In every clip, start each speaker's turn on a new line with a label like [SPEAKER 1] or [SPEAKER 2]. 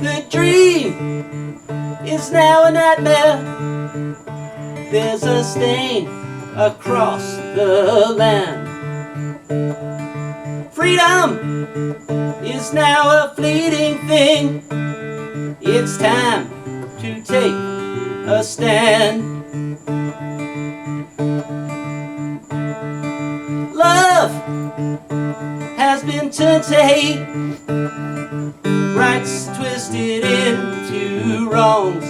[SPEAKER 1] The dream is now a nightmare. There's a stain across the land. Freedom is now a fleeting thing. It's time to take a stand. Love has been turned to hate, rights twisted into wrongs.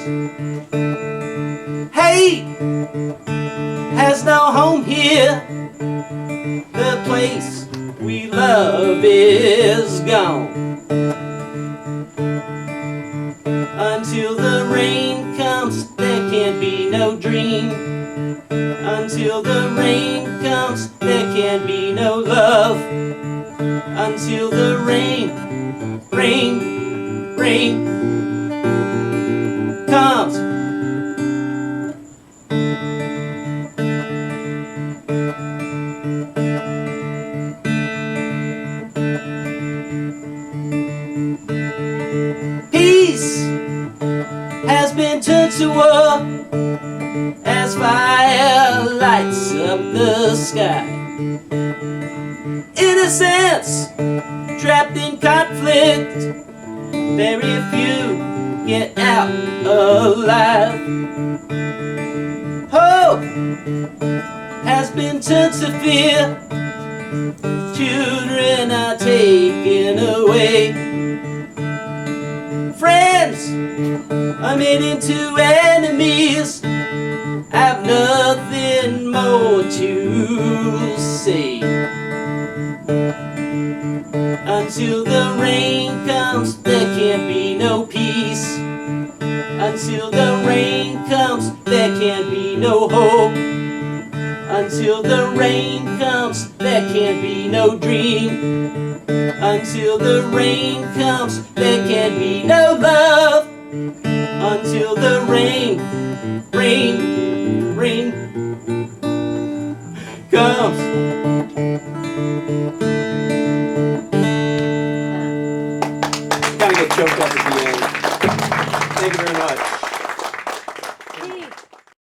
[SPEAKER 1] Hate has no home here. The place we love is gone. Until the rain comes, there can be no dream. Until the rain comes, there can be no love. Until the rain comes. Peace has been turned to war as fire lights up the sky. Innocence trapped in conflict, very few get out alive. Hope has been turned to fear, children are taken away. Friends are made into enemies. I've nothing more to say. Until the rain comes, there can be no peace. Until the rain comes, there can be no hope. Until the rain comes, there can be no dream. Until the rain comes, there can be no love. Until the rain